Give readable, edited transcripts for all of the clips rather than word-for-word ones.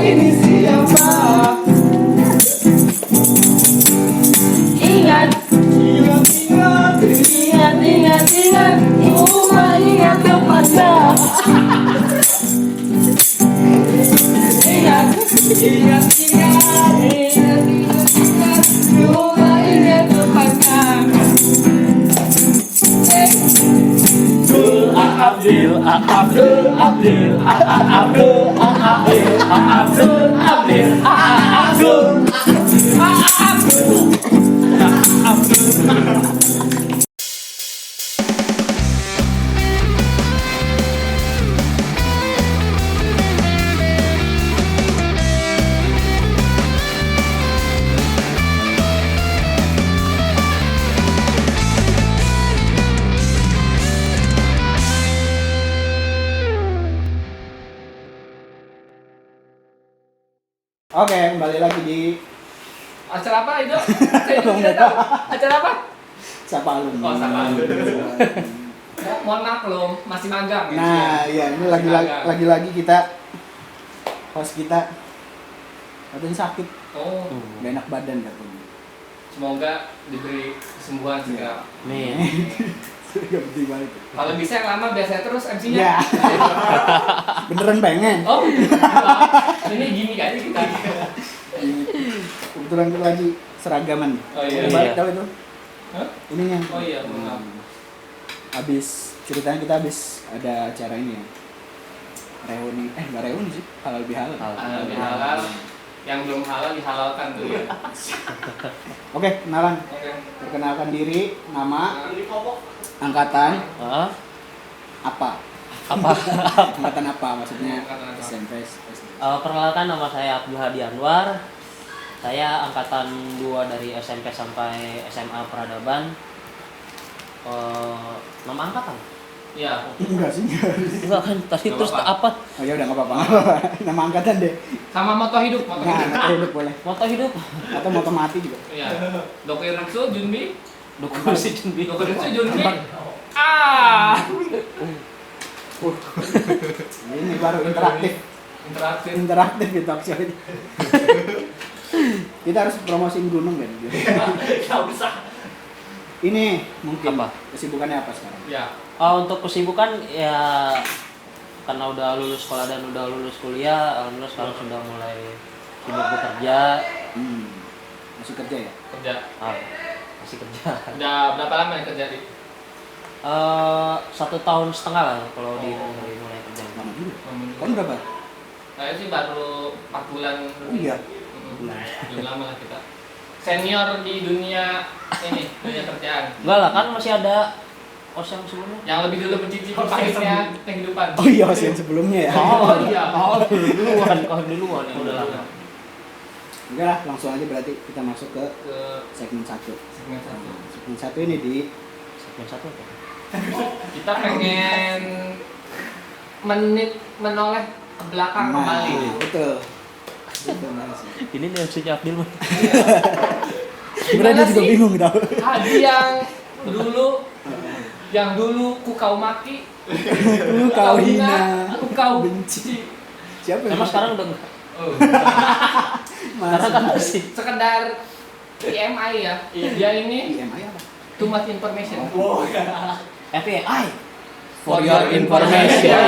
ini siapa? Ingat, ingat, cuma ingat tempatnya. Ingat, cuma ingat tempatnya. Oke, kembali lagi di Acara apa itu? Saya juga tidak tahu. Acara apa? Sapa Alum. Oh, Sapa Alum. Mohon maaf loh, masih magang. Nah, iya ini lagi-lagi kita host kita katanya sakit, Oh, gak enak badan katanya. semoga diberi kesembuhan segera. Nih. Gak penting banget. Kalau bisa yang lama biasanya terus MC-nya. Ya. Beneran pengen. Oh, ini gini aja kita. Kebetulan kita lagi seragaman. Oh iya. Balik tahu itu? Hah? Ininya. Oh iya, maaf. Habis ceritanya kita habis ada acara ini ya. Reuni, nggak reuni sih, halal bihalal. Halal bihalal. Yang belum halal dihalalkan dulu ya. Oke, kenalan. Oke. Perkenalkan diri, nama, Nah, angkatan, Hah? apa? Apa? Angkatan apa maksudnya? Angkatan apa? SMP, SD. Perkenalkan, nama saya Abdul Hadi Anwar. Saya angkatan 2 dari SMP sampai SMA Peradaban. Nama angkatan? Iya. Enggak sih, enggak. Enggak kan, tadi Nggak terus apa-apa. apa? Oh ya udah nggak apa-apa. Nama angkatan deh. Sama moto hidup, moto Nah, hidup. moto hidup boleh. Moto hidup? Atau moto mati juga. Iya. Dokter Renzo Junbi. Dokter si Junbi. Dokter Renzo Junbi. Ah. Ini baru interaktif di talk show ini. Kita harus promosiin gunung kan? Enggak usah. Ini mungkin Apa? kesibukannya apa sekarang? Ya. Untuk kesibukan ya karena udah lulus sekolah dan udah lulus kuliah, alhamdulillah sekarang sudah mulai sibuk bekerja. Masih kerja ya? Kerja. Masih kerja. Udah berapa lama ya kerja di? 1,5 tahun lah kalau mulai kerja. Lama juga. Kamu berapa? Saya sih baru 4 bulan. Oh iya. Belum lama lah kita. Senior di dunia ini, dunia kerjaan. Enggak lah, kan masih ada os yang sebelumnya. Yang lebih dulu mencicipi pahitnya kehidupan. Oh iya, yang sebelumnya ya. Oh iya. Duluan yang udah lama. Enggak lah, langsung aja berarti kita masuk ke Ke segmen 1. segmen 1. Segmen 1 ini di Segmen 1 apa? Kita pengen menoleh ke belakang kembali. Betul. Betul banget sih. Ini nih MC Abdul mah. Sebenarnya dia juga sih? bingung tau. Hadi yang dulu ku kau maki, Lu kau hina, ku kau benci. Siapa yang Emang sekarang udah enggak? Oh. Karena kan masih Sekedar IMI ya. Dia ini IMI apa? too much information. FBI. For your information.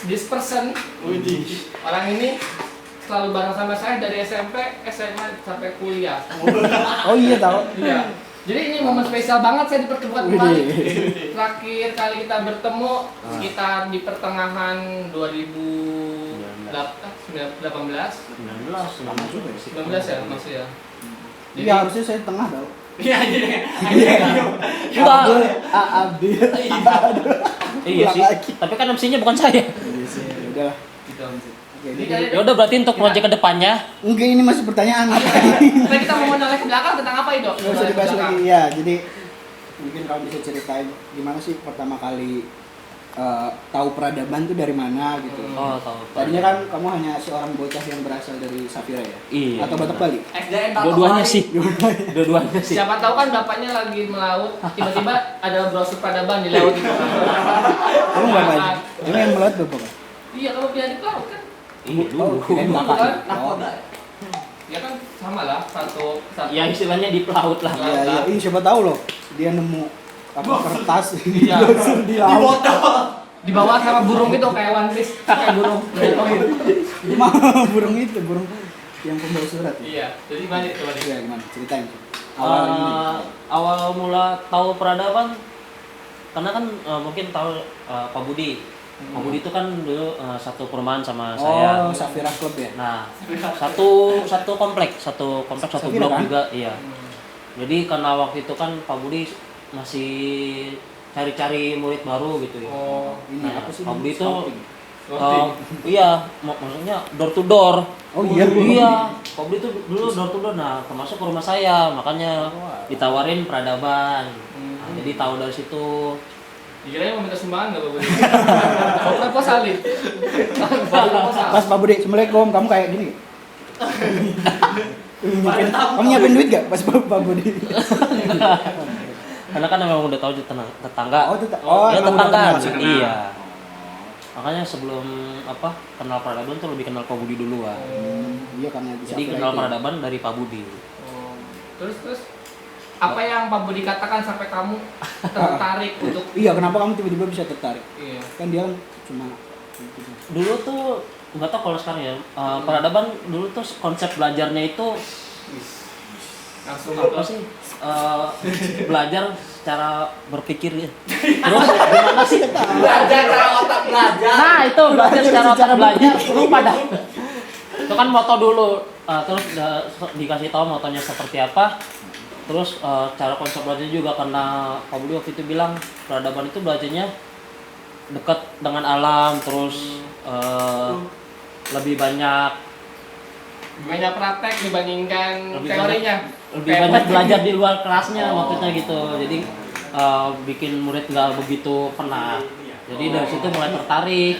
This person, orang ini selalu bareng sama saya dari SMP, SMA sampai kuliah. Oh iya tahu. Iya. Jadi ini momen spesial banget saya dipertemukan kembali. Terakhir kali kita bertemu sekitar di pertengahan 2018. 19 juga sih. 19 ya masih ya. Jadi harusnya saya tengah tau. Iya jadi. Abdul, Abdul. Iya sih. Tapi kan MC-nya bukan saya. Iya sih, udahlah. Gitu. Oke, Jadi jadi Ya udah berarti untuk proyek ke depannya enggak ini masih pertanyaan. Nah, kita mau menoleh ke belakang tentang apa itu? Nggak usah dibahas lagi. Ya, jadi mungkin kalau bisa ceritain gimana sih pertama kali tahu peradaban tuh dari mana gitu. Oh, tahu. Tadinya kan kamu hanya seorang bocah yang berasal dari Safira ya? Iya. Atau Batak Bali? SDN Dua-duanya sih. Dua-duanya sih. Siapa tahu kan bapaknya lagi melaut, tiba-tiba ada brosur peradaban di laut itu. Kamu bapak aja. Ini yang melaut bapak kan? Iya, kalau dia di pelaut kan. Iya Oh, dulu. kirain Dulu kakak. kan, Oh. nakoda. Ya kan sama lah, satu. Ya istilahnya di pelaut lah. Iya, iya. Ih, siapa tahu loh dia nemu apa kertas Iya. digosur di laut. Di bawah sama burung itu kayak One Piece, kayak burung. Mah burung itu, burung yang pembawa surat. Ya? Iya, jadi gimana coba deh. Iya, gimana? Ceritain. Awal ini. Awal mula tahu peradaban karena kan mungkin tahu Pak Budi. Pak Budi itu kan dulu satu perumahan sama saya. Oh, Safira Club ya. Nah, satu komplek, satu Safira blok kan? juga, iya. Jadi karena waktu itu kan Pak Budi masih cari-cari murid baru gitu ya. Oh, Ini Nah, apa sih? Pak Budi itu Scouting. iya, maksudnya door to door. Oh iya. Iya, Pak Budi itu dulu door to door. Nah, termasuk ke rumah saya, makanya ditawarin peradaban. Nah, jadi tahu dari situ. dikira mau minta sumbangan nggak Bapak? Mau proposal nih. Proposal. Pas Pak Budi, Assalamualaikum, kamu kayak gini. Kamu nyiapin duit gak pas Pak Budi? Karena kan memang udah tahu tetangga. Oh, itu Ya emang udah tetangga. kenal sih. Iya. Makanya sebelum kenal peradaban tuh lebih kenal Pak Budi duluan. Iya karena di Jadi Safira kenal itu. peradaban dari Pak Budi. Oh. Terus apa yang Pak Budi katakan sampai kamu tertarik untuk Iya, kenapa kamu tiba-tiba bisa tertarik? iya. Kan dia kan cuma Dulu tuh nggak tahu kalau sekarang ya. Peradaban dulu tuh konsep belajarnya itu Langsung apa sih? Belajar secara berpikir ya. Terus gimana sih? belajar cara otak belajar. Nah itu belajar secara otak belajar lupa dah. Itu kan moto dulu, terus dikasih tahu motonya seperti apa. Terus cara konsep belajar juga karena Pak Budi waktu itu bilang peradaban itu belajarnya dekat dengan alam, terus lebih banyak praktek dibandingkan Lebih teorinya. lebih banyak belajar di luar kelasnya maksudnya gitu. Jadi bikin murid nggak begitu penat. Jadi dari situ mulai tertarik.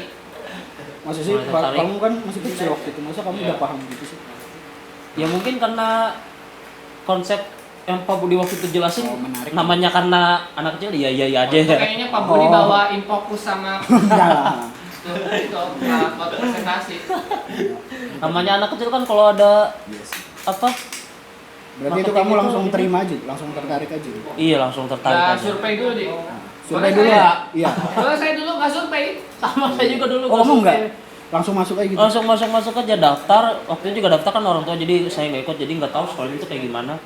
masa sih Mulai tertarik. kamu kan masih kecil waktu itu, masa kamu udah paham gitu sih? Ya mungkin karena konsep yang Pak Budi waktu itu jelasin menarik. namanya karena anak kecil ya aja. Kayaknya Pak Budi bawain fokus sama Enggak lah. itu buat presentasi. Namanya anak kecil kan kalau ada Iya sih. apa? Berarti itu Marketing kamu itu langsung ini. terima aja, langsung tertarik aja. Iya langsung tertarik Nah, aja. survei dulu deh. Survei Boleh dulu saya? ya? Iya. Kalau saya dulu nggak survei. Sama saya juga dulu. Oh, nggak kamu enggak? survei. Langsung masuk aja gitu. Langsung masuk aja daftar. Waktu itu juga daftar kan orang tua jadi saya nggak ikut jadi nggak tahu sekolah itu kayak gimana.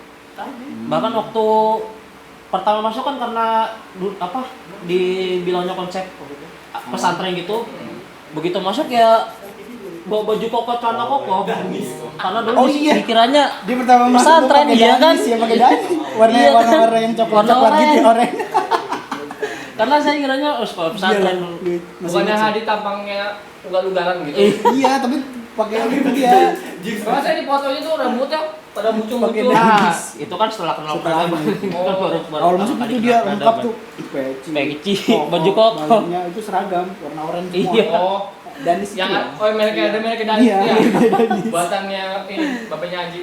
Bahkan waktu pertama masuk kan karena dibilangnya konsep pesantren gitu. Begitu masuk ya bawa baju koko celana koko. Karena dulu Oh, iya. dikiranya Dia pertama masuk tuh pesantren, pakai iya kan? danis, ya pakai danis. Warna Iya kan? warna yang coklat Warna coklat gitu, oranye. oranye. karena saya kiranya sekolah pesantren. Iya, masih Bukannya ingat sih. Hadi tampangnya ugal-ugalan gitu. Iya, tapi pakai itu dia. Kalau saya di fotonya tuh rambutnya pada Pakai muncul-muncul. Nah, itu kan setelah kenal Setelah peradaban. itu. Kan baru Awal masuk pertama itu kali dia kenal lengkap peradaban. tuh. Peci, baju koko. bajunya itu seragam, warna oranye semua. Iya. Oh, Danis itu yang ya. mereka ada mereka dari Iya, ya. danis. Buatannya ini bapaknya Haji.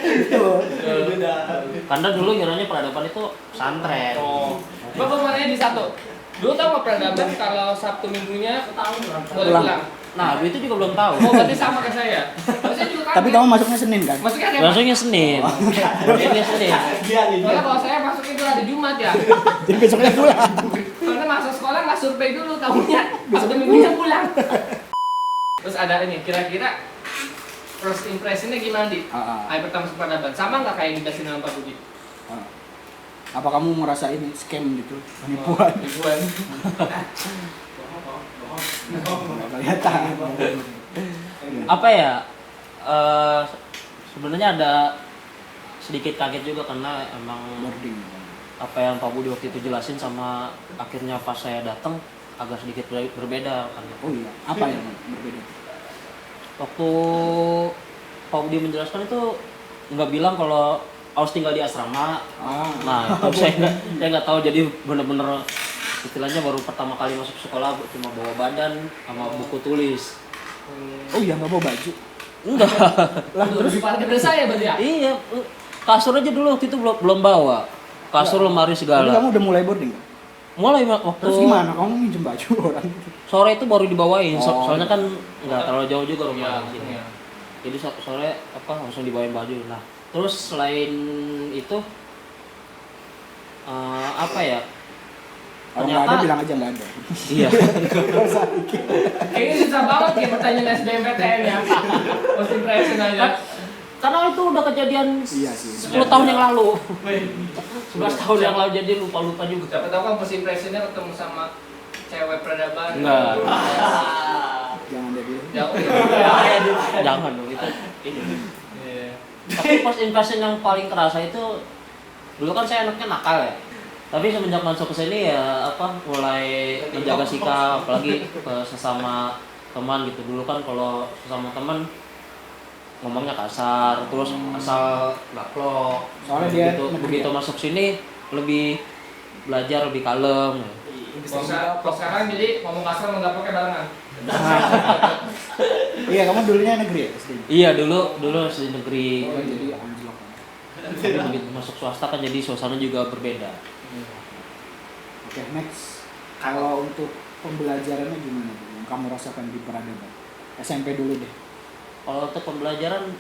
Itu. Karena dulu kiranya peradaban itu pesantren. Oh. Bapak mau nanya di satu. Dulu tahu nggak peradaban kalau Sabtu Minggunya boleh pulang? Nah, itu juga belum tahu. Oh, berarti sama kayak saya. Tapi saya juga kaget. Tapi kamu masuknya Senin kan? Maksudnya ada Langsungnya Senin. Langsungnya Senin. Soalnya kalau saya masuk itu hari Jumat ya. Jadi besoknya pulang. Karena masuk sekolah nggak survei dulu tahunya. Sabtu Minggunya pulang. Terus ada ini, kira-kira first impressionnya gimana di hari pertama masuk peradaban? Sama nggak kayak dijelasin sama Pak Budi? Apa kamu merasa ini scam gitu? Penipuan? Penipuan. Nggak kelihatan. Apa ya? Sebenarnya ada sedikit kaget juga karena emang Boarding. apa yang Pak Budi waktu itu jelasin sama akhirnya pas saya datang agak sedikit berbeda kan. Oh iya, apa yang berbeda? Waktu Pak Budi menjelaskan itu nggak bilang kalau harus tinggal di asrama. Nah itu saya nggak tahu, jadi bener-bener istilahnya baru pertama kali masuk sekolah cuma bawa badan sama buku tulis. Oh iya, nggak bawa baju? Enggak. Lah Terus terus parkir dari saya berarti ya? Iya, kasur aja dulu waktu itu belum bawa. Kasur, lemari tapi segala. kamu udah mulai boarding kan? mulai waktu Terus gimana? Kamu minjem baju orang gitu? sore itu baru dibawain. Oh. Soalnya kan nggak terlalu jauh juga rumah Iya, di sini. iya. Jadi sore langsung dibawain baju. Nah, terus selain itu apa ya? Kalau nggak ada bilang aja nggak ada. Iya. Nggak usah mikir. Kayaknya susah banget ya pertanyaan SBMPTN ya. First impression aja. Karena itu udah kejadian Iya sih. 10 tahun yang lalu. 11 tahun yang lalu jadi lupa-lupa juga. Siapa tahu kan first impressionnya ketemu sama cewek peradaban. Enggak. Jangan deh dulu. Jauh ya. Jangan dong itu. Iya. Tapi first impression yang paling kerasa itu dulu kan saya anaknya nakal ya. Tapi semenjak masuk ke sini ya mulai menjaga sikap apalagi ke sesama teman gitu. Dulu kan kalau sesama teman ngomongnya kasar, terus asal gaplok. Soalnya dia Begitu masuk sini lebih belajar lebih kalem. Kalau sekarang jadi ngomong kasar nggak pakai barengan. Iya, kamu dulunya negeri ya? SD? Iya dulu di negeri. Oh, jadi anjlok. Tapi begitu masuk swasta kan jadi suasana juga berbeda. Oke, next. Kalau untuk pembelajarannya gimana tuh? Yang kamu rasakan di peradaban? SMP dulu deh. Kalau untuk pembelajaran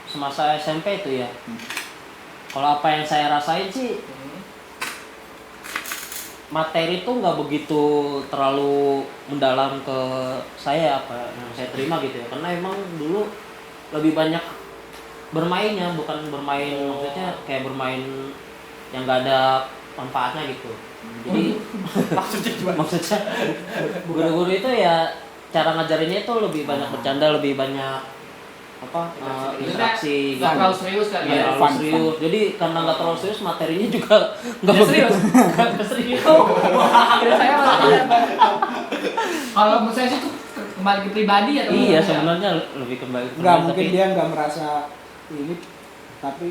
semasa SMP itu ya, kalau apa yang saya rasain sih materi itu nggak begitu terlalu mendalam ke saya apa yang saya terima gitu ya, karena emang dulu lebih banyak bermainnya, bukan bermain maksudnya kayak bermain yang nggak ada manfaatnya gitu. Jadi maksudnya guru-guru itu ya cara ngajarinnya itu lebih banyak bercanda, lebih banyak interaksi Nggak gitu. terlalu serius kan Nggak ya. terlalu Fun. serius. Jadi karena nggak terlalu serius materinya juga nggak Nggak begitu. serius. Nggak serius. Akhirnya saya malah tidak. Kalau menurut saya sih itu kembali ke pribadi ya. Iya teman-teman ya. sebenarnya lebih kembali ke Enggak, pribadi, mungkin tapi dia nggak merasa ini, tapi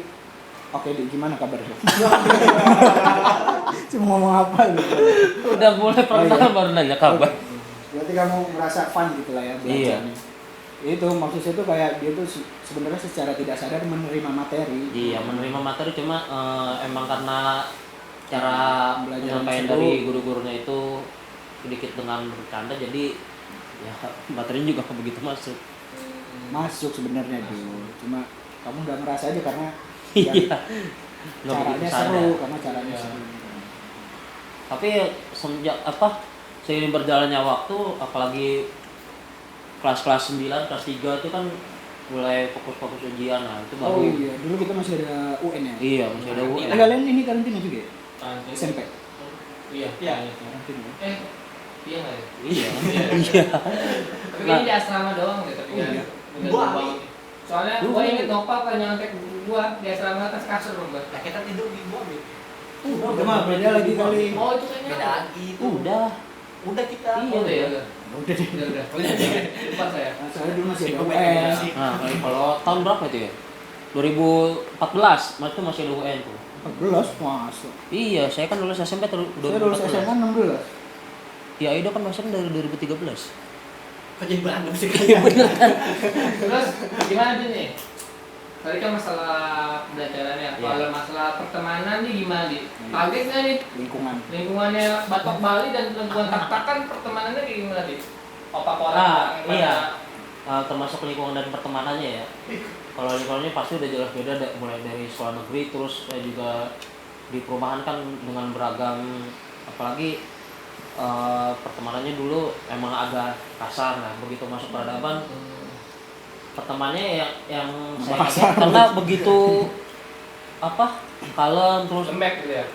oke, Dik, gimana kabarnya? Cuma ngomong apa gitu. udah mulai pernah iya. baru nanya kabar. Berarti kamu merasa fun gitu lah ya belajarnya. Itu maksud saya tuh kayak dia tuh sebenarnya secara tidak sadar menerima materi. Iya menerima materi cuma emang karena cara Pembelajaran penyampaian seru. dari guru-gurunya itu sedikit dengan bercanda jadi ya materinya juga nggak begitu masuk. Masuk sebenarnya tuh. Cuma kamu nggak ngerasa aja karena Iya. Nggak caranya begitu seru, sadar. karena caranya Iya. seru. Tapi semenjak seiring berjalannya waktu apalagi kelas 9, kelas 3 itu kan mulai fokus-fokus ujian. Nah, itu baru. Oh iya, dulu kita masih ada UN ya. Iya, masih ada UN. Kalian ini karantina juga ya? Karantina. SMP. Iya. Iya. Iya. Karantina ya? Iya nggak ya? Iya. Iya. Iya. Tapi kayaknya di asrama doang deh, tapi Oh, iya. gua soalnya gua inget Nopal kan nyontek gua di asrama atas kasur loh, Mbak. Nah, kita tidur di bawah nih. Udah mah beda lagi kali. Oh, itu kayaknya. Beda lagi itu. Udah. Udah kita. Iya. Oh, udah ya, udah. Udah deh. Udah. Lupa saya. Nah, soalnya dulu masih ada Cukup UN. ya. Nah, kalau tahun berapa itu ya? 2014, itu masih ada UN tuh. 14 masuk. Iya, saya kan lulus SMP Saya lulus SMA 16. Ya, Aido kan masuknya dari 2013. Kok jadi berantem sih? Terus gimana tuh nih? Tadi kan masalah pembelajarannya. Iya. Kalau masalah pertemanan nih gimana nih? Target nggak nih? Lingkungan. Lingkungannya Batok Bali dan lingkungan Tak-Tak kan pertemanannya kayak gimana nih? Opak orang Ah, yang iya. pada- Termasuk lingkungan dan pertemanannya ya. Kalau lingkungannya pasti udah jelas beda mulai dari sekolah negeri, terus saya juga di perumahan kan dengan beragam, apalagi pertemanannya dulu emang agak kasar. Nah begitu masuk peradaban pertemanannya yang saya Kasar. kaget karena begitu kalem terus lembek gitu ya.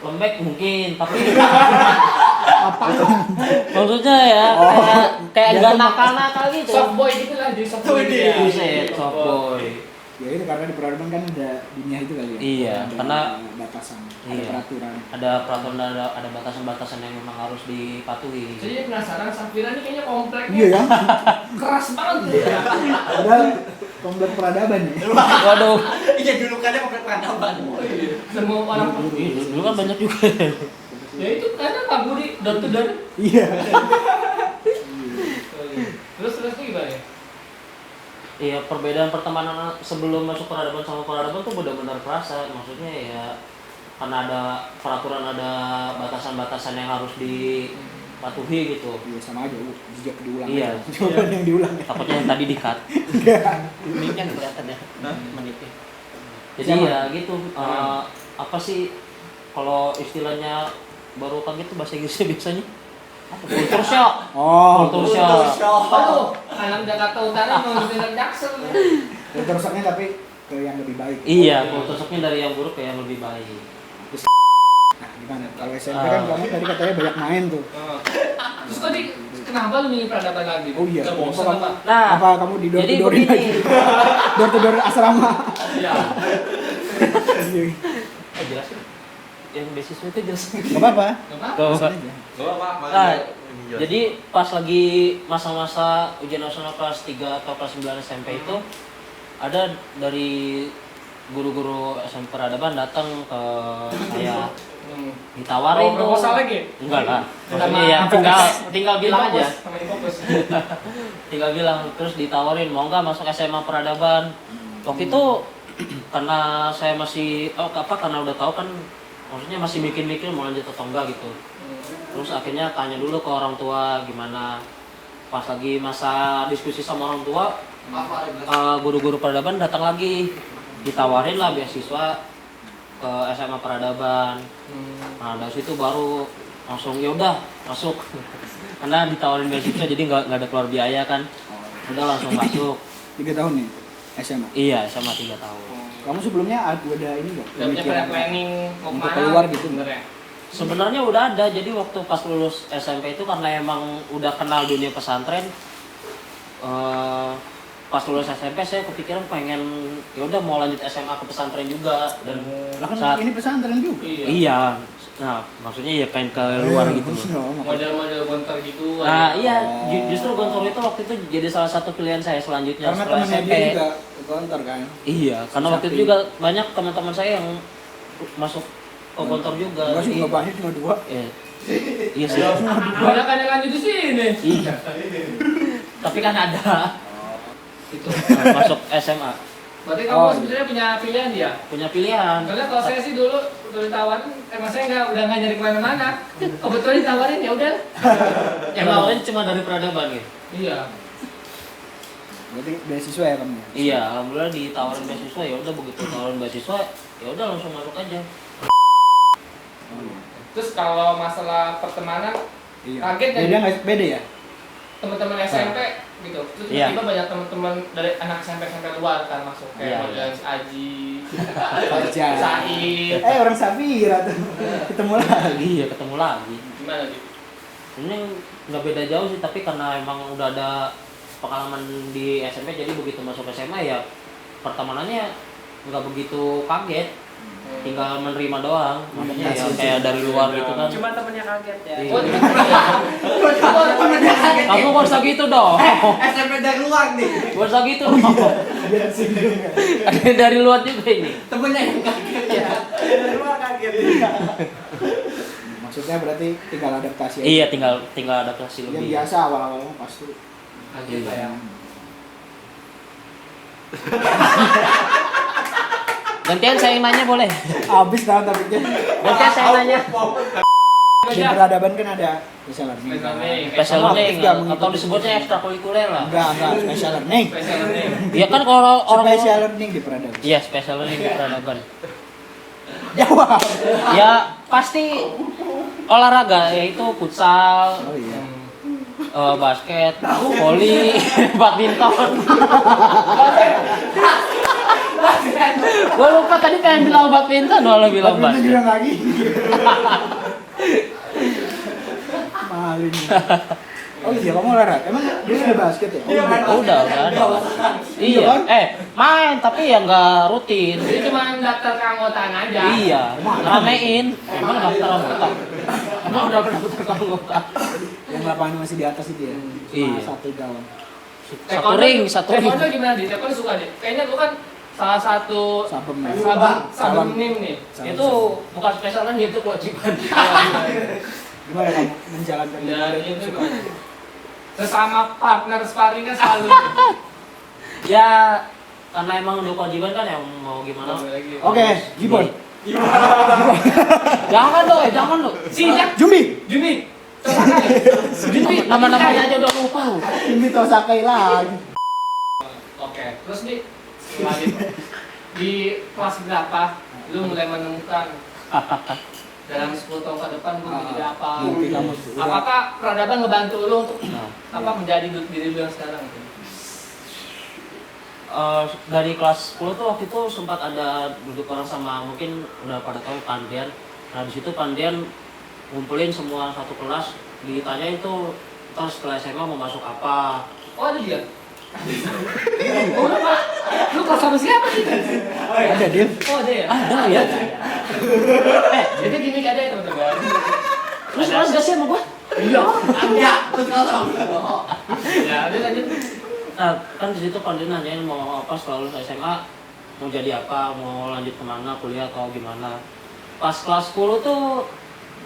lembek mungkin tapi maksudnya ya kayak Dia nggak tuh nakal-nakal gitu. Soft boy gitu lah, jadi soft boy. Wih, gitu ya. Buset, soft boy. Ya itu karena di peradaban kan ada dunia itu kali ya. Iya, Ada karena- batasan, ada Iya. peraturan. Ada peraturan, ada batasan-batasan yang memang harus dipatuhi. Jadi penasaran Safira ini kayaknya kompleknya Iya ya. keras banget gitu ya. Padahal komplek peradaban ya. Waduh, Iya julukannya komplek peradaban. Semua orang dulu kan banyak juga. ya itu karena Pak Budi door to door. Iya. Terus tuh gimana ya? Iya, perbedaan pertemanan sebelum masuk peradaban sama peradaban tuh benar-benar kerasa. Maksudnya ya karena ada peraturan, ada batasan-batasan yang harus dipatuhi gitu. Iya sama aja, jejak diulang. Iya. Jawaban yang diulang. Takutnya yang tadi di-cut. Mic-nya nggak kelihatan ya. Menitnya. Jadi ya gitu, apa sih kalau istilahnya baru kaget tuh bahasa Inggrisnya biasanya? Culture shock. Oh, Culture shock. Apa tuh? Anak Jakarta Utara mau nonton Jaksel. kultur shocknya tapi ke yang lebih baik. Iya, culture shocknya dari yang buruk ke yang lebih baik. Nah, gimana? Kalau SMP kan kamu tadi katanya banyak main tuh. Terus tadi kenapa lu milih peradaban lagi? Oh iya, Gak kenapa bosan kamu- apa? Nah, Apa kamu di door jadi to doorin begini. lagi? Door to door asrama. Iya. Jelasin. Yang beasiswa itu jelasin. Gak apa-apa. Kenapa? Gak Aja. Gak apa-apa. Nah, jadi pas lagi masa-masa ujian nasional kelas 3 atau kelas 9 SMP itu ada dari guru-guru SMP peradaban datang ke saya ditawarin tuh. Proposal lagi? Enggak lah. Sama Maksudnya ya tinggal bilang aja. Sama Infocus. Tinggal bilang terus ditawarin mau nggak masuk SMA peradaban. Waktu itu karena saya masih karena udah tahu kan maksudnya masih mikir-mikir mau lanjut atau enggak gitu. Terus akhirnya tanya dulu ke orang tua gimana. Pas lagi masa diskusi sama orang tua, guru-guru peradaban datang lagi, ditawarin lah beasiswa ke SMA peradaban. Nah dari situ baru langsung ya udah masuk. Karena ditawarin beasiswa jadi nggak ada keluar biaya kan. Udah langsung masuk. 3 tahun nih SMA. Iya SMA 3 tahun. Kamu sebelumnya ada ini nggak? Udah punya Pemikiran planning mau untuk kemana? keluar gitu? Sebenarnya. Sebenarnya udah ada, jadi waktu pas lulus SMP itu karena emang udah kenal dunia pesantren, pas lulus SMP saya kepikiran pengen ya udah mau lanjut SMA ke pesantren juga dan Lah kan saat ini pesantren juga. iya, nah maksudnya ya pengen ke luar gitu. Model-model gontor gitu. Nah iya, Oh. justru gontor itu waktu itu jadi salah satu pilihan saya selanjutnya Karena setelah temennya SMP. dia juga gontor kan. Iya, karena waktu itu juga banyak teman-teman saya yang masuk ke gontor juga. Enggak sih, enggak banyak, cuma 2. Iya sih. Banyak kan yang lanjut di sini. Iya. Tapi kan ada itu masuk SMA Berarti kamu sebenarnya punya pilihan ya? punya pilihan. Karena kalau saya sih dulu ditawarin, emang saya udah nggak nyari kemana-mana. Kebetulan ditawarin ya udah. Yang lain cuma dari peradaban gitu. Iya. Berarti beasiswa ya kamu ya? Iya, alhamdulillah ditawarin beasiswa ya udah begitu tawarin beasiswa ya udah langsung masuk aja. Terus kalau masalah pertemanan, Iya. kaget kan Beda nggak? Beda ya? teman-teman SMP gitu. Terus Iya. tiba-tiba banyak teman-teman dari anak SMP luar kan masuk Iya, kayak model iya. si Aji, Kerja. Said. Orang Safira tuh. Ketemu lagi. Iya ketemu lagi. Gimana gitu? Ini nggak beda jauh sih tapi karena emang udah ada pengalaman di SMP jadi begitu masuk SMA ya pertemanannya nggak begitu kaget. Tinggal menerima doang, maksudnya ya kayak dari luar gitu kan. Cuma temennya kaget ya. Iya. Temennya kaget. Kamu gak usah gitu dong. SMP dari luar nih. Gak usah gitu dong. Biar singgung ya. Ada dari luar juga ini. Temennya yang kaget ya. Dari luar kaget. Maksudnya berarti tinggal adaptasi aja. Iya, tinggal adaptasi Yang lebih. biasa awal-awal pasti. Kaget lah ya. Gantian saya yang nanya boleh? Habis tahun topiknya. Gantian saya yang nanya. Di peradaban kan ada special learning. Special learning. Special Kamu learning aktif nggak atau mengikuti disebutnya ekstrakurikuler lah. Enggak, special learning. Special learning. Iya kan kalau orang Special learning di peradaban. Iya, special learning di peradaban. Jawab. Ya pasti olahraga yaitu futsal, Oh iya. basket, voli, badminton. Gue lupa tadi pengen bilang badminton, malah bilang Tapi itu basket. juga lagi. Maling. Oh iya, kamu olahraga. Emang dulu ada basket ya? Udah ada. Iya. Main tapi ya nggak rutin. Jadi cuma daftar keanggotaan aja. Iya. Ramein. Emang daftar anggota. Emang udah daftar anggota. Yang lapangan masih di atas itu ya? Iya. Satu gawang. Satu ring. Taekwondo gimana di? Taekwondo suka deh. Kayaknya lu kan salah satu Sabem. sabem nim nih. Salam. Itu bukan spesial kan itu kewajiban. Gimana kamu menjalankan Dan itu? itu gimana? Sesama partner sparring kan selalu. Ya karena emang udah kewajiban kan ya mau gimana. Oke, Gibon. Jangan dong, jangan lo. Siap. Jumbi. Juni. Juni. Nama-namanya aja udah lupa lo. Jumbi Tosakai lagi. Oke, terus nih lanjut. Di kelas berapa lu mulai menemukan dalam 10 tahun ke depan gue jadi apa? Mimpi kamu udah. Apakah peradaban ngebantu lu untuk apa menjadi diri lu yang sekarang? Dari kelas 10 tuh waktu itu sempat ada duduk orang sama mungkin udah pada tahu Pandian. Nah di situ Pandian ngumpulin semua satu kelas, ditanyain tuh terus setelah SMA mau masuk apa. Oh ada dia? Oh lu pak? Lu kelas sama siapa sih? Ada dia. Oh ada ya? Ada ya. Jadi gini ada ya teman-teman. Terus kelas gak sih sama gua? Iya. Enggak, terus kalau. Ya udah lanjut. Nah, kan di situ Pandian nanyain mau apa setelah lulus SMA, mau jadi apa, mau lanjut kemana, kuliah atau gimana. Pas kelas 10 tuh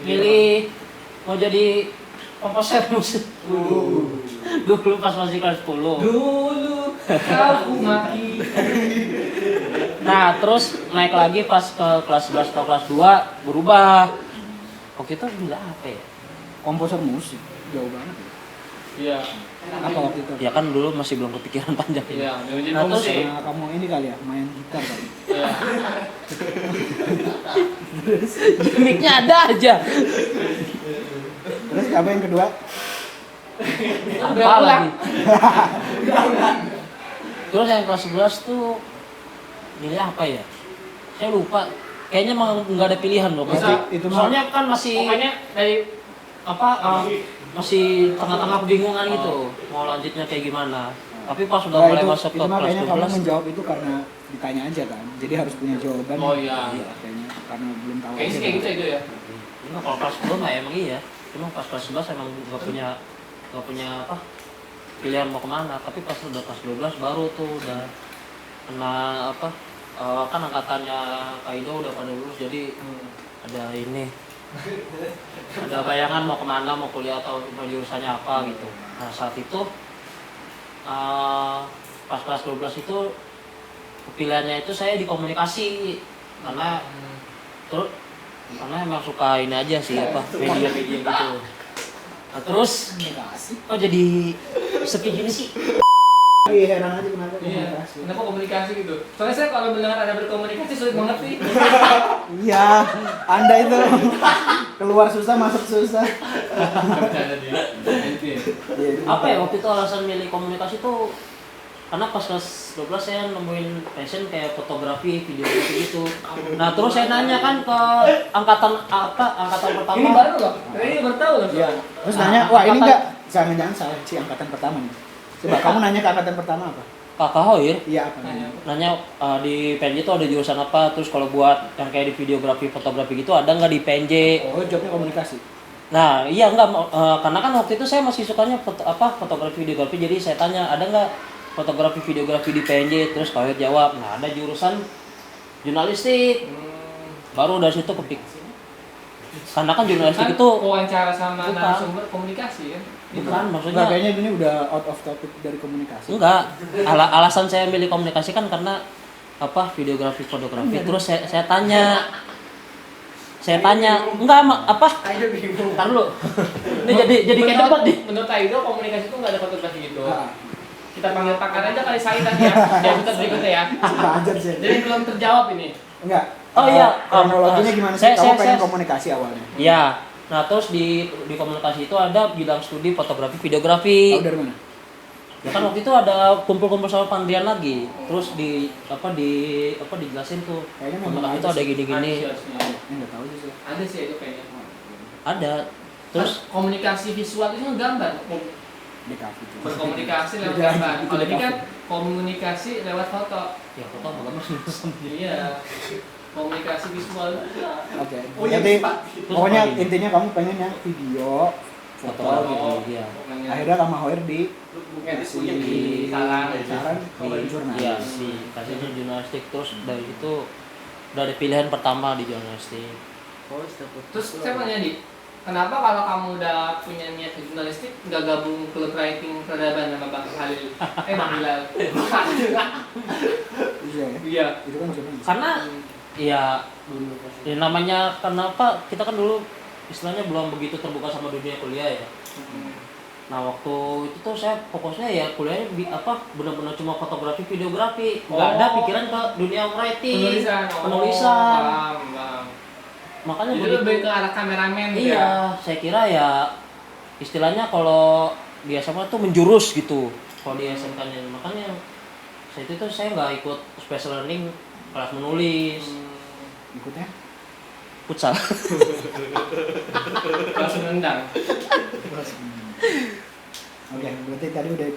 milih mau jadi komposer musik. Dulu pas masih kelas 10. Dulu kau maki. Nah, terus naik lagi pas ke kelas 11 atau kelas 2 berubah. Waktu itu gila apa ya? Komposer musik. Jauh banget. Iya. Apa waktu itu? Ya kan dulu masih belum kepikiran panjang. Iya, jadi Nah, terus musik. Karena kamu ini kali ya, main gitar kali. Iya. Gimiknya ada aja. Terus apa yang kedua? Apa lagi? Terus yang kelas 11 tuh milih apa ya? Saya lupa. Kayaknya emang nggak ada pilihan loh. Masa itu mah- Soalnya kan masih Pokoknya dari apa masih tengah-tengah kebingungan gitu mau lanjutnya kayak gimana. Tapi pas udah mulai masuk ke itu mah kelas kayaknya kamu 12 menjawab itu karena ditanya aja kan. Jadi harus punya jawaban. Oh, iya. Kayaknya karena belum tahu. kayaknya sih aja kayak kan. gitu itu ya. enggak, kalau kelas 10 mah emang iya. Cuma pas kelas 11 emang nggak punya apa pilihan mau kemana. Tapi pas udah kelas 12 baru tuh udah kena apa kan angkatannya Kaido udah pada lulus jadi ada ini ada bayangan mau kemana, mau kuliah atau mau jurusannya apa gitu. Nah saat itu pas kelas 12 itu pilihannya itu saya di komunikasi karena karena emang suka ini aja sih apa media-media gitu. Nah, terus kok jadi sepi gini sih? Iya, heran aja kenapa Iya. komunikasi. Kenapa komunikasi gitu? Soalnya saya kalau mendengar Anda berkomunikasi sulit mengerti. Iya, Anda itu keluar susah, masuk susah. Bercanda dia. Iya, itu Apa ya waktu itu alasan milih komunikasi tuh karena pas kelas 12 saya nemuin passion kayak fotografi, videografi gitu. Nah terus saya nanya kan ke angkatan pertama. Ini baru loh. Ini baru tahu loh. Iya. Terus nanya, wah ini enggak, jangan-jangan salah si angkatan pertama nih. Coba kamu nanya ke angkatan pertama apa? Kakak Hoir Iya apa nanya? nanya di PNJ itu ada jurusan apa, terus kalau buat yang kayak di videografi, fotografi gitu ada nggak di PNJ? Oh, jawabnya komunikasi. Nah iya nggak, karena kan waktu itu saya masih sukanya fotografi, videografi, jadi saya tanya ada nggak fotografi, videografi di PNJ, terus Kak Hoir jawab, nah ada jurusan jurnalistik. Baru dari situ kepik. Karena kan jurnalistik itu wawancara sama Bukan. narasumber komunikasi kan. bukan Enggak, maksudnya. kayaknya ini udah out of topic dari komunikasi. Enggak, alasan saya milih komunikasi kan karena apa videografi, fotografi. Terus saya tanya, enggak apa? Ayo bingung. Ntar dulu. Ini jadi kayak debat nih. Menurut Aido komunikasi itu nggak ada fotografi gitu. Ah, Kita panggil pakar aja kali Said tadi ya. Di episode berikutnya ya. suka aja sih. Jadi belum terjawab ini. Enggak. Oh iya, Kronologinya gimana sih? saya- Kamu pengen saya- komunikasi awalnya. Iya. Nah, terus di komunikasi itu ada bidang studi fotografi, videografi. Tahu dari mana? Ya kan waktu itu ada kumpul-kumpul sama Pandian lagi. Terus dijelasin tuh. Kayaknya memang Komunikasi itu ada ada sih. gini-gini. Enggak tahu sih. Ada sih itu kayaknya. Ada. Terus komunikasi visual itu gambar. DKV itu. Berkomunikasi lewat Beda lagi, gambar. itu Kalau ini DKV. kan komunikasi lewat foto. ya foto bagus. Iya. Komunikasi visual. Oke. Oh, iya, Jadi Pak. pokoknya Terus apa intinya kamu pengen yang video, foto Foto. gitu. Iya. Akhirnya kamu Hoir di Bukan di saran. saran jurnalis. Iya, kasihnya jurnalistik. Terus dari itu udah ada pilihan pertama di jurnalistik. Terus saya mau nanya Di, kenapa kalau kamu udah punya niat di jurnalistik nggak gabung klub writing peradaban sama Bang Halil? Bang Bilal. Iya. Iya. Itu kan jurnalis. Karena ya namanya kenapa kita kan dulu istilahnya belum begitu terbuka sama dunia kuliah ya. Nah waktu itu tuh saya fokusnya ya kuliahnya benar-benar cuma fotografi, videografi, nggak ada pikiran ke dunia writing, penulisan. Bang. Makanya Jadi begitu. lebih ke arah kameramen gitu Iya, ya. saya kira ya istilahnya kalau di SMA tuh menjurus gitu. Kalau di SMK-nya makanya saya itu tuh saya nggak ikut special learning kelas menulis, Ikutnya? futsal. Langsung nendang. Oke, berarti tadi udah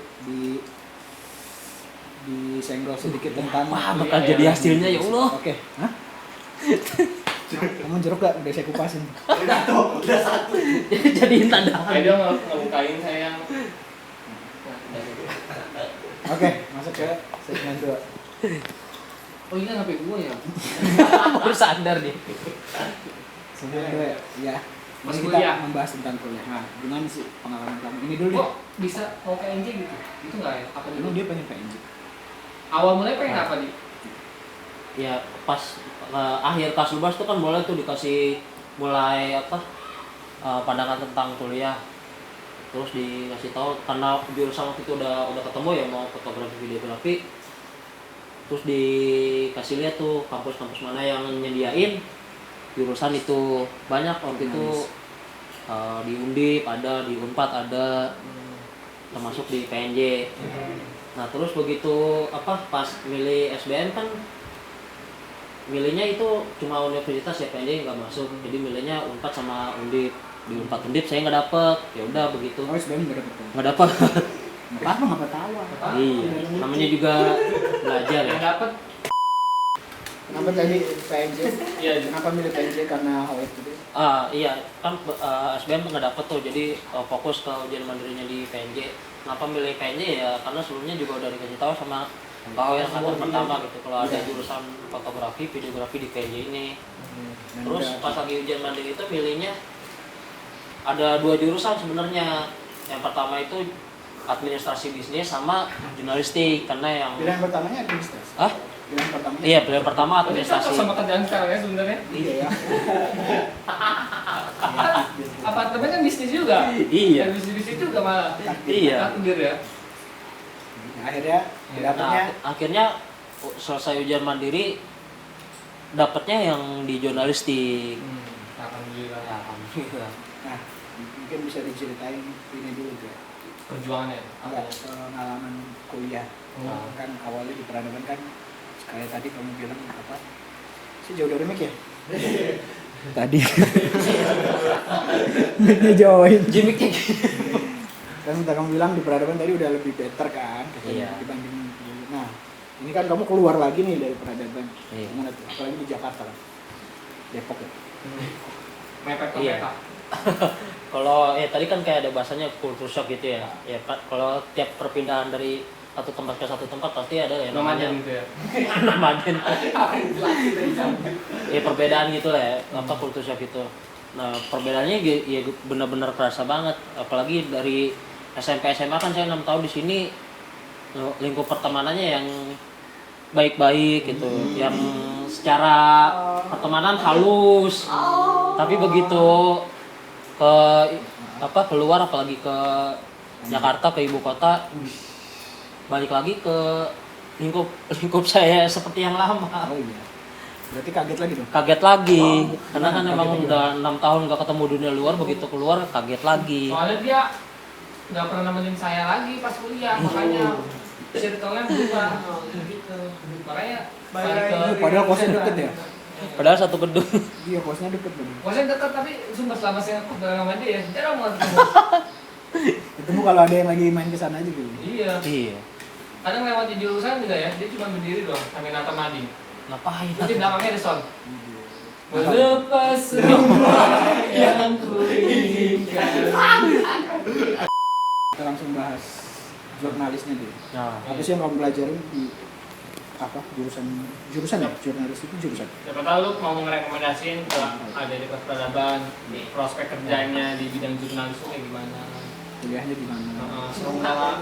disenggol sedikit tentang Wah, bakal jadi hasilnya ya Allah. Oke, hah? Kamu jeruk gak? Udah saya kupasin. Udah tuh, udah satu. Jadiin tanda. Kayak dia ngebukain sayang. Oke, masuk ke segmen 2. Oh iya HP gue ya. Baru sadar nih. Segmen 2 ya. Mas Ini kuliah. kita membahas tentang kuliah. Nah, gimana sih pengalaman kamu? Ini dulu deh. Kok bisa mau PNJ gitu? Itu enggak ya? Apa dulu? Emang dia pengen PNJ? Awal mulai pengen apa di? Ya pas akhir kelas 12 tuh kan mulai tuh dikasih mulai pandangan tentang kuliah. Terus dikasih tahu karena jurusan waktu itu udah ketemu ya mau fotografi, videografi. Terus dikasih lihat tuh kampus-kampus mana yang nyediain jurusan itu. Banyak waktu itu di Undip ada, di Unpad ada, termasuk di PNJ. Nah terus begitu pas milih SBM kan milihnya itu cuma universitas ya, PNJ nggak masuk, jadi milihnya Unpad sama Undip. Di Unpad Undip saya nggak dapet, ya udah begitu Oh, SBM nggak dapet. nggak dapet. Nggak apa-apa, nggak tawa. Iya, namanya juga belajar ya. Yang dapet? Kenapa tadi PNJ? Iya. Kenapa milih PNJ karena hal itu? Iya kan SBM nggak dapet tuh, jadi fokus ke ujian mandirinya di PNJ. Kenapa milih PNJ ya karena sebelumnya juga udah dikasih tahu sama Kak yang angkatan pertama gitu kalau ada jurusan fotografi, videografi di PNJ ini. Dan Terus udah- pas lagi ujian mandiri itu milihnya ada 2 jurusan sebenarnya. Yang pertama itu administrasi bisnis sama jurnalistik karena yang pilihan pertamanya administrasi. Pilihan pertamanya. iya pilihan pertama Berarti administrasi. cocok sama kerjaan sekarang ya sebenarnya. Iya ya. Apartemen kan bisnis juga. Iya. Dan bisnis juga malah. Iya. Takdir ya. Akhirnya dapetnya Nah, akhirnya selesai ujian mandiri dapatnya yang di jurnalistik. Alhamdulillah. Alhamdulillah. nah, mungkin bisa diceritain ini dulu ya. Perjuangannya. Enggak, pengalaman kuliah. Oh. Kan awalnya di peradaban kan kayak tadi kamu bilang apa? Sih jauh dari mic ya? Tadi. Mic-nya jauhin. Jimmy kayak Kan udah kamu bilang di peradaban tadi udah lebih better kan Iya. dibanding dulu. Nah, ini kan kamu keluar lagi nih dari peradaban. Iya. Gimana tuh? Apalagi di Jakarta kan. Depok ya. Mepet ke Iya. peta. kalau tadi kan kayak ada bahasanya culture shock gitu ya. Ya kalau tiap perpindahan dari satu tempat ke satu tempat pasti ada ya Nomaden gitu ya. nomaden. Ya perbedaan gitu lah ya, culture shock itu. Nah perbedaannya ya benar-benar kerasa banget, apalagi dari SMP SMA kan saya 6 tahun di sini, lingkup pertemanannya yang baik-baik gitu, yang secara pertemanan halus, tapi begitu keluar apalagi ke Jakarta, ke ibu kota, balik lagi ke lingkup saya seperti yang lama. Oh iya. Berarti kaget lagi dong. Kaget lagi, karena kan kaget emang lagi udah 6 tahun gak ketemu dunia luar, begitu keluar kaget lagi. Soalnya dia nggak pernah nemenin saya lagi pas kuliah, makanya circle-nya berubah gitu. Makanya balik ke Padahal kosnya deket ya. Padahal satu gedung. Iya, kosnya deket dong. Kosnya dekat tapi sumpah selama saya bareng sama dia jarang banget ketemu. Ketemu kalau ada yang lagi main ke sana aja gitu. Iya. Iya. Kadang lewat di jurusan juga ya, dia cuma berdiri doang, Aminata Mading. Ngapain? Terus di belakangnya ada sound. Melepas semua yang kuinginkan. Kita langsung bahas jurnalisnya dulu. Nah, Apa sih yang kamu pelajarin di apa jurusan ya? Jurnalis itu jurusan. Siapa tahu lu mau ngerekomendasiin ke ada di peradaban, prospek kerjanya di bidang jurnalis itu kayak gimana? Kuliahnya di mana? Seru banget.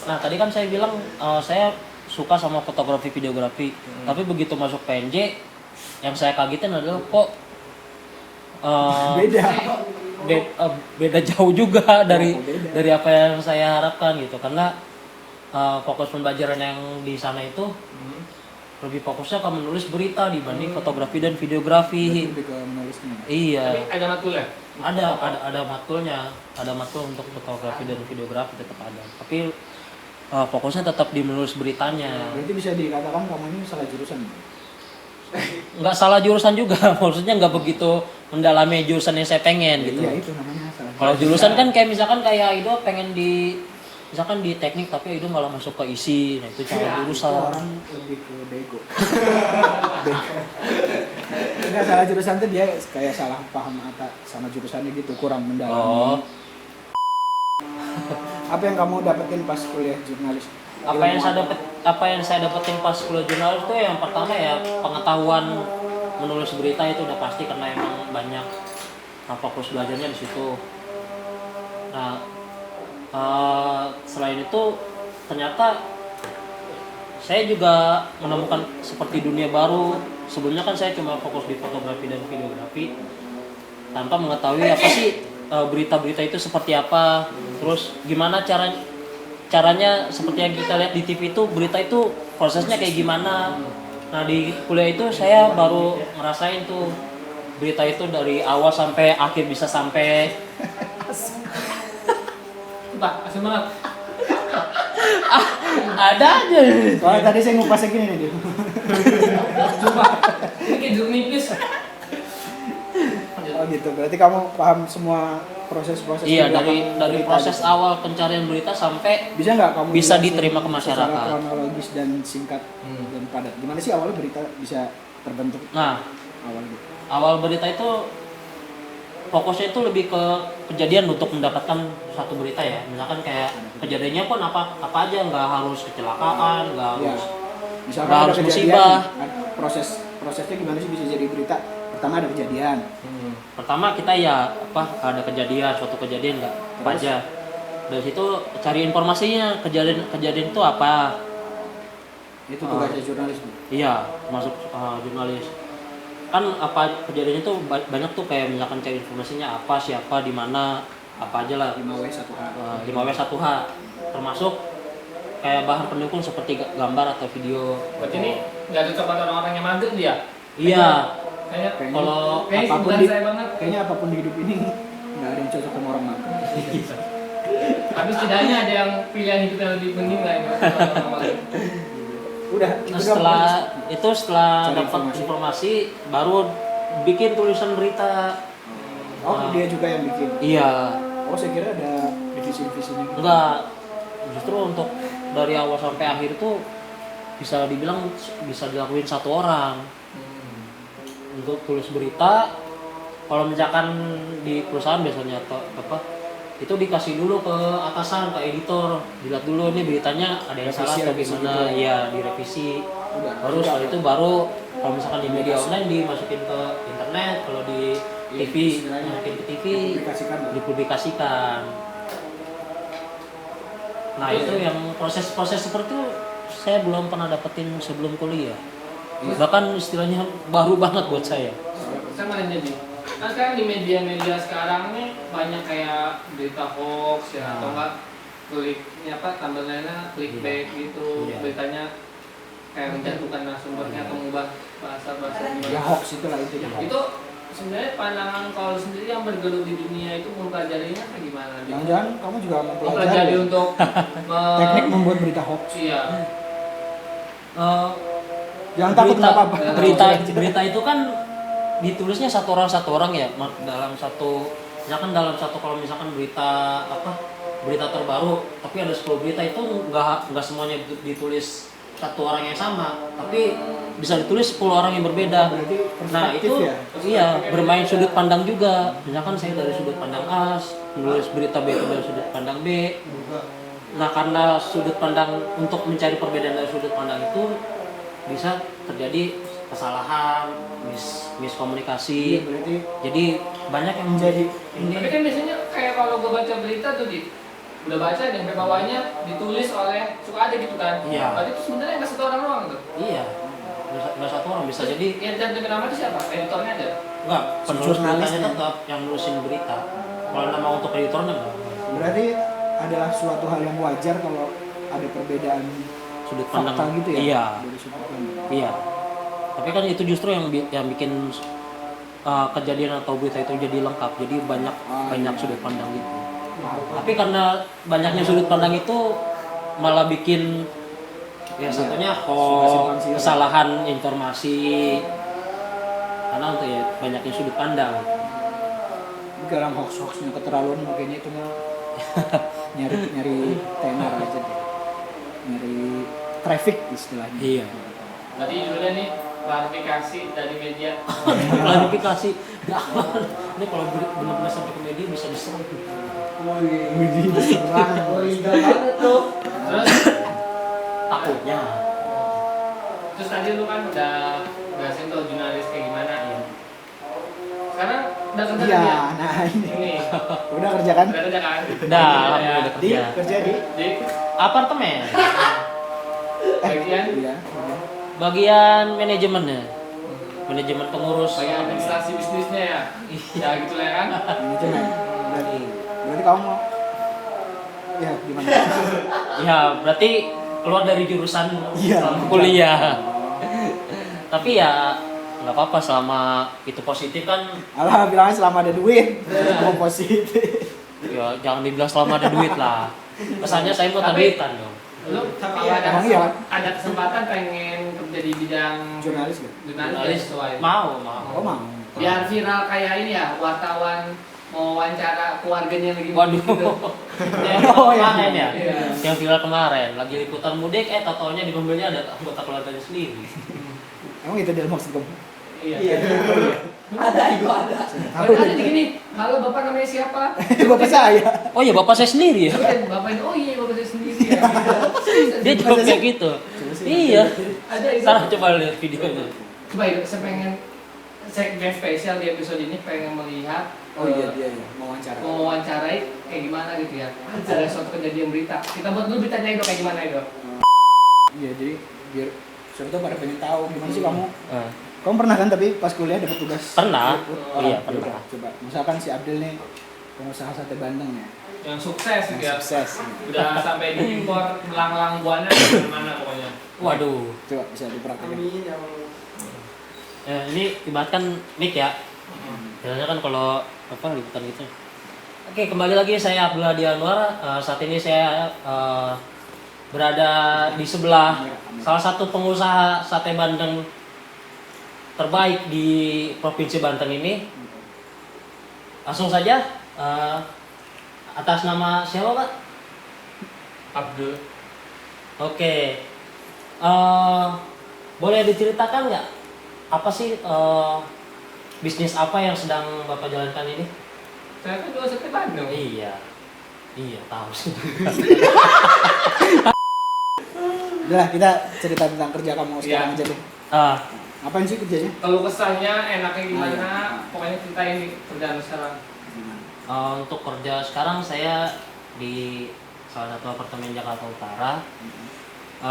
nah tadi kan saya bilang saya suka sama fotografi videografi, tapi begitu masuk PNJ yang saya kagetin adalah kok Beda. beda jauh juga dari beda. dari apa yang saya harapkan gitu, karena fokus pembelajaran yang di sana itu lebih fokusnya ke menulis berita dibanding fotografi dan videografi. Lebih ke menulisnya. Iya. Tapi ada matkul ya? Ada matkulnya, ada matkul untuk fotografi dan videografi tetap ada. Tapi fokusnya tetap di menulis beritanya. Berarti bisa dikatakan kamu ini salah jurusan. Nggak salah jurusan juga, maksudnya nggak begitu mendalami jurusan yang saya pengen gitu. Iya, itu namanya salah. Kalau jurusan kan kayak misalkan kayak Aido pengen di misalkan di teknik tapi Aido malah masuk ke isi, nah itu cara Itu jurusan. orang lebih ke bego. Enggak, salah jurusan tuh dia kayak salah paham sama jurusannya gitu, kurang mendalami. Oh. Apa yang kamu dapetin pas kuliah jurnalis? Apa yang saya dapetin pas kuliah jurnalis itu yang pertama ya pengetahuan menulis berita itu udah pasti karena emang banyak fokus belajarnya di situ. Nah, selain itu ternyata saya juga menemukan seperti dunia baru. Sebelumnya kan saya cuma fokus di fotografi dan videografi tanpa mengetahui apa sih berita-berita itu seperti apa, terus gimana caranya seperti yang kita lihat di TV itu, berita itu prosesnya kayak gimana. Nah di kuliah itu saya baru ngerasain tuh berita itu dari awal sampai akhir bisa sampai Pak, asli banget. ada aja. Soalnya tadi saya ngupasnya gini nih dia. Coba. Ini kayak jeruk nipis. Oh gitu, berarti kamu paham semua proses-proses. Iya, di belakang dari berita proses gitu. awal pencarian berita sampai Bisa nggak kamu bisa jelasin diterima ke masyarakat. secara kronologis dan singkat dan padat. Gimana sih awalnya berita bisa terbentuk nah awalnya? awal berita itu fokusnya itu lebih ke kejadian untuk mendapatkan satu berita ya. Misalkan kayak kejadiannya pun apa aja, nggak harus kecelakaan, nggak Ya. harus Misalkan nggak ada harus kejadian, musibah. prosesnya gimana sih bisa jadi berita? Pertama ada kejadian. Pertama kita ya ada kejadian, suatu kejadian nggak apa Terus? aja. Dari situ cari informasinya, kejadian itu apa. Itu tugasnya jurnalis. Bu. Iya, masuk jurnalis. Kan apa kejadiannya tuh banyak tuh, kayak misalkan cari informasinya apa, siapa, di mana, apa aja lah. 5W1H. 5W1H termasuk kayak bahan pendukung seperti gambar atau video. Berarti ini nggak cocok buat orang-orang yang mager dia. Iya. Kayak Kalau kayaknya apapun bukan di, saya banget. kayaknya apapun di hidup ini nggak ada yang cocok sama orang makan. Tapi setidaknya ada yang pilihan hidup yang lebih penting lah ini. Orang mager. Udah, Nah, setelah Cari dapat informasi. informasi baru bikin tulisan berita. Oh, dia juga yang bikin. Iya. Oh, saya kira ada divisi-divisinya. Enggak. Justru untuk dari awal sampai akhir tuh bisa dibilang bisa dilakuin satu orang. Untuk tulis berita, kalau misalkan di perusahaan biasanya atau itu dikasih dulu ke atasan, ke editor, dilihat dulu ini beritanya ada yang salah atau Revisi gimana, gitu. ya direvisi. Udah. Baru setelah itu kalau misalkan di media online dimasukin ke internet, kalau di TV dimasukin ke TV, Dipublikasikan. dipublikasikan. Nah itu yang proses-proses seperti itu saya belum pernah dapetin sebelum kuliah. Bahkan istilahnya baru banget buat saya. Saya malah jadi. Kan sekarang di media-media sekarang nih banyak kayak berita hoax ya, atau enggak kliknya thumbnailnya clickbait gitu, Iya. beritanya kayak menjatuhkan narasumbernya atau mengubah bahasa-bahasa Ya gimana. hoax itulah itu. Itu sebenarnya pandangan kalau sendiri yang bergelut di dunia itu mempelajarinya kayak gimana? Jangan-jangan kamu juga Mempelajari mempelajari untuk teknik membuat berita hoax. Iya. Jangan takut nggak apa-apa. Berita itu kan ditulisnya satu orang ya, dalam satu kalau misalkan berita terbaru tapi ada 10 berita itu nggak semuanya ditulis satu orang yang sama, tapi bisa ditulis 10 orang yang berbeda. Berarti Nah perspektif itu ya? iya, bermain sudut pandang juga. Misalkan saya dari sudut pandang A, menulis berita B itu dari sudut pandang B. Nah karena sudut pandang, untuk mencari perbedaan dari sudut pandang itu bisa terjadi kesalahan, miskomunikasi. Iya, berarti Jadi banyak yang menjadi ini. Tapi kan biasanya kayak kalau gue baca berita tuh udah baca dan sampai bawahnya ditulis oleh suka ada gitu kan. Iya. Berarti itu sebenarnya nggak satu orang doang tuh. Iya. nggak satu orang, bisa jadi Yang cantumin nama itu siapa? Editornya ada? enggak, penulis Jurnalisnya. beritanya tetap yang nulisin berita. Kalau nama untuk editornya enggak. Berarti adalah suatu hal yang wajar kalau ada perbedaan Sudut pandang fakta gitu ya? Iya. Dari sudut pandang. Iya. Tapi kan itu justru yang yang bikin kejadian atau berita itu jadi lengkap. Jadi banyak iya. sudut pandang gitu. Tapi karena banyaknya sudut pandang itu malah bikin ya satunya Simpang siur. kesalahan informasi karena untuk ya banyaknya sudut pandang. Garam hoax-hoaxnya keterlaluan makanya itu mah nyari tenar aja deh. Nyari traffic istilahnya. Iya. Berarti judulnya nih klarifikasi dari media. Klarifikasi. Ini kalau benar-benar sampai ke media bisa diserang. Wih, diserang. banget tuh. Terus Takutnya. terus tadi lu kan udah jelasin tuh jurnalis kayak gimana ya. Sekarang udah kerja Iya, ya? nah ini. Ini Udah kerja kan? udah kerja kan? Udah, alhamdulillah udah Di kerja. kerja di Di Apartemen. bagian iya. Bagian manajemennya. Manajemen pengurus. bagian administrasi bisnisnya ya. Ya gitu lah ya kan. Manajemen. Berarti kamu mau ya gimana? Ya, berarti keluar dari jurusan Iya. kuliah. Tapi ya nggak apa-apa selama itu positif kan. Alah bilangnya selama ada duit. Mau positif. Ya jangan dibilang selama ada duit lah. Kesannya saya mau Tapi- tabitan dong. Lu Tapi kalau emang iya. ada kesempatan pengen kerja di bidang Jurnalis kan? jurnalis sesuai. Mau. Oh mau. Biar viral kayak ini ya, wartawan mau wawancara keluarganya lagi Waduh. gitu. Yang Oh, kemarin ya. Iya. Yang viral kemarin lagi liputan mudik tatonya di mobilnya ada anggota keluarganya sendiri. Emang itu dalam maksud kamu? Iya. Ada itu ada. Kalau ada gini, halo bapak namanya siapa? Bapak saya. Oh ya bapak saya sendiri ya. Kan bapaknya, oh iya bapak saya sendiri ya. Dia jawab kayak gitu. Iya. Ada itu. Ntar coba lihat videonya. Coba itu saya pengen segmen spesial di episode ini pengen melihat Oh iya dia ya, mau wawancara. mewawancarai kayak gimana gitu ya. Ada suatu kejadian berita. Kita buat dulu beritanya itu kayak gimana itu. Iya jadi biar siapa tahu pada pengen tahu gimana sih kamu. Eh, Kamu pernah kan tapi pas kuliah dapat tugas? Pernah. Oh, Iya, ya pernah. udah, coba. Misalkan si Abdul nih pengusaha sate Bandeng ya. Yang sukses gitu ya. Yang sukses. Udah sampai diimpor belang-belang buana mana pokoknya. Waduh. Coba bisa dipraktekin. Amin ya Allah. Ini ibaratkan mic ya. Biasanya kan kalau apa liputan gitu. Oke, kembali lagi saya Abdul Hadi Anwar. Saat ini saya berada di sebelah salah satu pengusaha sate Bandeng terbaik di Provinsi Banten ini. Langsung saja atas nama siapa Pak? Abdul. Oke. Boleh diceritakan nggak apa sih bisnis apa yang sedang Bapak jalankan ini? Saya kan jual sate Bandung. Iya. Iya, tahu sih. Udah kita cerita tentang kerja kamu sekarang Iya. aja deh. Ah, Apain sih kerjanya? Kalau kesannya enaknya gimana? Iya. Pokoknya ceritain di kerjaan sekarang. untuk kerja sekarang saya di salah satu apartemen Jakarta Utara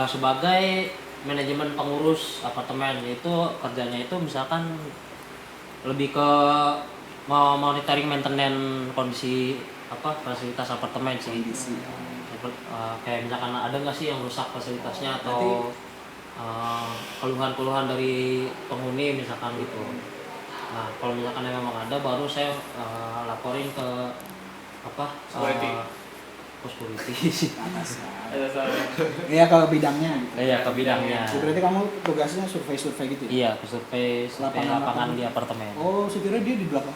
sebagai manajemen pengurus apartemen. Itu kerjanya itu misalkan lebih ke monitoring maintenance kondisi apa fasilitas apartemen sih. Kondisi. Kayak misalkan ada nggak sih yang rusak fasilitasnya atau keluhan-keluhan dari penghuni misalkan gitu. Nah kalau misalkan memang ada baru saya laporin ke apa Security. security. Ada salah. Iya ke bidangnya. Gitu. Iya ke bidangnya. Berarti kamu tugasnya survei-survei gitu ya? Iya ke survei lapangan di apartemen. Oh, saya kira dia di belakang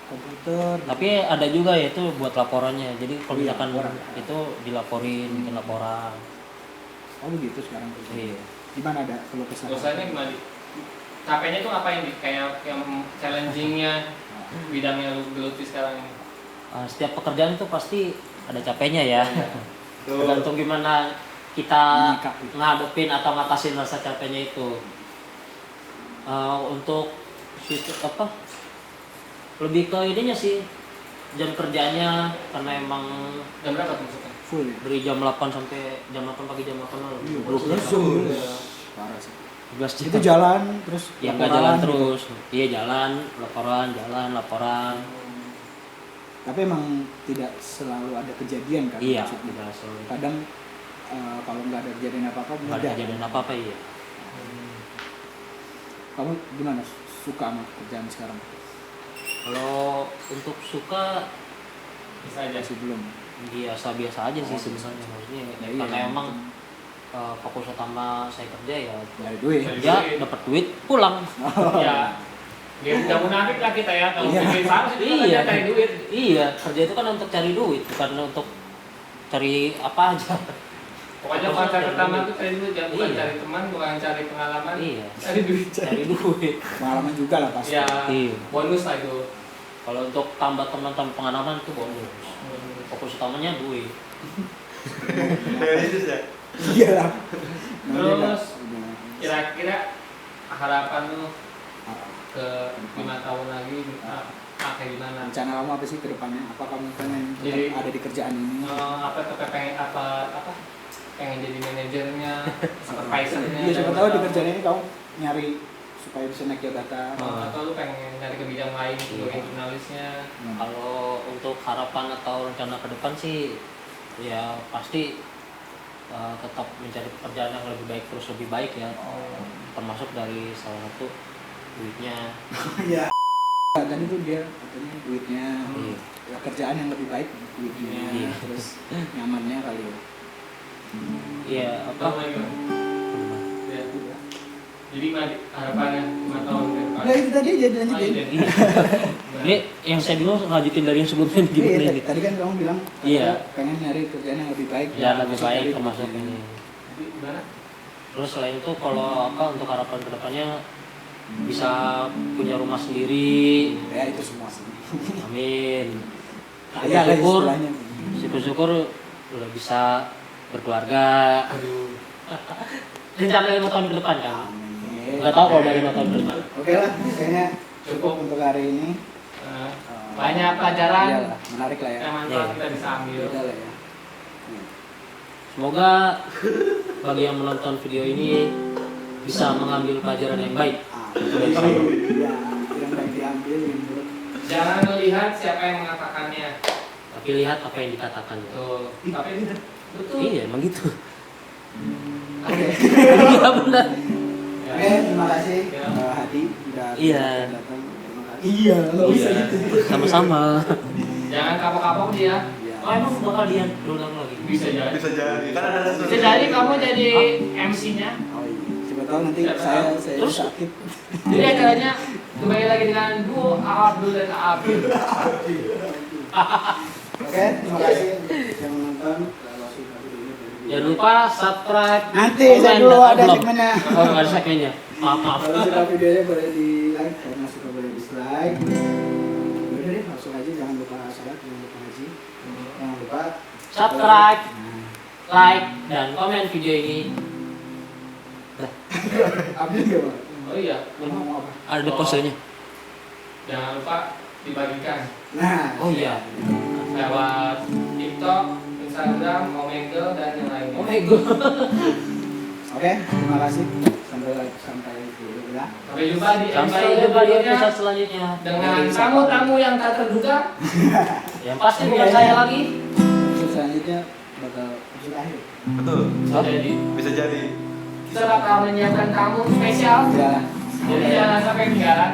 komputer. Tapi ada juga ya itu buat laporannya. Jadi kalau Iya, misalkan laporan. itu dilaporin bikin laporan. Oh begitu sekarang. Iya. Gimana ada kalau kesana? Dosanya gimana? Di? Capeknya tuh ngapain di? Kayak yang challengingnya bidangnya lu geluti sekarang ini. Setiap pekerjaan itu pasti ada capeknya ya. Tuh. Tergantung gimana kita Menyikapi. ngadepin atau ngatasin rasa capeknya itu. Untuk apa? Lebih ke ininya sih jam kerjanya karena emang Jam berapa tuh masuknya? Full ya? dari jam 8 sampai jam 8 pagi jam 8 malam. Iya, 12 jam. jam. Parah sih. 12 jam. Itu jalan terus Ya nggak laporan jalan gitu. terus. Iya jalan, laporan. Tapi emang tidak selalu ada kejadian kan? Iya, maksudnya. tidak selalu. Kadang kalau nggak ada kejadian apa-apa Nggak ada mudah. kejadian apa-apa iya. Kamu gimana? Suka sama kerjaan sekarang? Kalau untuk suka Bisa aja. Masih belum. biasa aja sih sebenarnya maksudnya. Ya, Karena iya. emang fokus utama saya kerja ya Dari duit. kerja dapat duit pulang. Ya. Gak munafik lah kita ya, kalau Iya. bikin sama sih kita Iya. cari duit. Iya, kerja itu kan untuk cari duit, bukan untuk cari apa aja. Pokoknya konsep pertama itu cari duit, ya bukan Iya. cari teman, bukan cari pengalaman, Iya. cari duit. Cari duit. Pengalaman juga lah pasti. Ya, Iya. bonus lah itu. Kalau untuk tambah teman tambah pengalaman itu bonus. Fokus utamanya duit. Realistis ya. Iya lah. Terus, Udah. kira-kira harapan lu Ah, ke 5 tahun lagi kayak gimana? rencana kamu apa sih ke depannya? Apa kamu pengen tetap Jadi- ada di kerjaan ini? Apa pengen apa pengen jadi manajernya, supervisornya? Iya, siapa tahu di kerjaan ini kamu nyari supaya bisa naik jabatan. Atau lu pengen nyari ke bidang lain sebagai jurnalisnya? Kalau untuk harapan atau rencana ke depan sih ya pasti tetap mencari pekerjaan yang lebih baik terus lebih baik ya. Termasuk dari salah satu duitnya. Iya. Tadi tuh dia katanya duitnya, Iya. ya, kerjaan yang lebih baik duitnya, Iya. terus nyamannya kali ya. Iya, Apa apa? lagi? Ya. Jadi harapannya 5 tahun ke depan. Nah itu tadi aja Oh, lanjutin. iya. Ini yang saya bingung lanjutin dari yang sebelumnya Iya, gimana tadi, ini? tadi kan kamu bilang Iya. pengen nyari kerjaan yang lebih baik. Ya lebih Masuk baik dari termasuk kerjaan. ini. Jadi gimana? Terus selain itu kalau apa untuk harapan kedepannya bisa punya rumah sendiri, Ya itu semua sih. amin. Iya lah Syukur, istilahnya. syukur udah bisa berkeluarga. Rencana 5 tahun ke depan kan? Amin. Nggak tahu kalau dari 5 tahun ke depan. Oke lah, kayaknya Cukup. cukup untuk hari ini. Eh, banyak pelajaran Iyalah, menarik lah ya. yang manfaat kita bisa ambil. Beda lah ya. Semoga bagi yang menonton video ini bisa mengambil pelajaran yang baik. Iya, yang baik diambil yang buruk. Jangan melihat siapa yang mengatakannya. Tapi lihat apa yang dikatakan. Betul. Tapi betul. Iya, emang gitu. Oke. Iya benar. Oke, terima kasih Ya. Hadi udah Iya. datang. Terima kasih. Iya, nggak bisa Iya, gitu. sama-sama. Jangan kapok-kapok dia. Iya. Oh emang bakal dia ulang lagi? Bisa jadi. Bisa jadi. Kan ada Bisa jadi kamu jadi MC-nya. Oh iya. Siapa tahu nanti Siapa saya tahu. Terus? sakit. Jadi acaranya kembali lagi dengan duo Abdul dan Abdul. Oke, terima kasih yang menonton. Jangan lupa subscribe. Nanti komen, saya dulu dan ada belum. segmennya. Oh nggak ada segmennya. Maaf. Kalau suka videonya boleh di like, kalau nggak suka boleh dislike. Udah deh, langsung aja, jangan lupa salat, jangan lupa ngaji, jangan lupa Subscribe, Nah, like, dan komen video ini. Abis nggak Bang? Oh iya, Mau ngomong apa? Ada posenya. jangan lupa dibagikan Nah, Oh iya. lewat TikTok, Instagram, Omegle dan yang lainnya. Oh my god. oke, terima kasih. Sampai dulu ya. Sampai jumpa di Sampai episode jumpa di berikutnya episode selanjutnya. dengan tamu-tamu yang tak terduga. Yang pasti bukan saya lagi. Episode selanjutnya bakal episode akhir. Betul. Bisa jadi Bisa jadi. kita bakal menyiapkan tamu spesial. Ya, Jadi jangan sampai ketinggalan.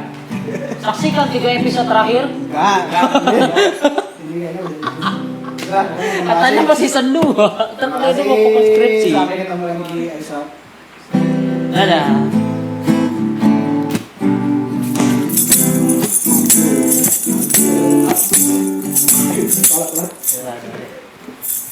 Saksikan 3 episode terakhir. enggak. Ini kayaknya udah. Udah, terima Katanya kasih. masih season 2. Kan Terima udah mau fokus kasih. skripsi. Sampai ketemu lagi di episode. Dadah. Sholat. Dadah.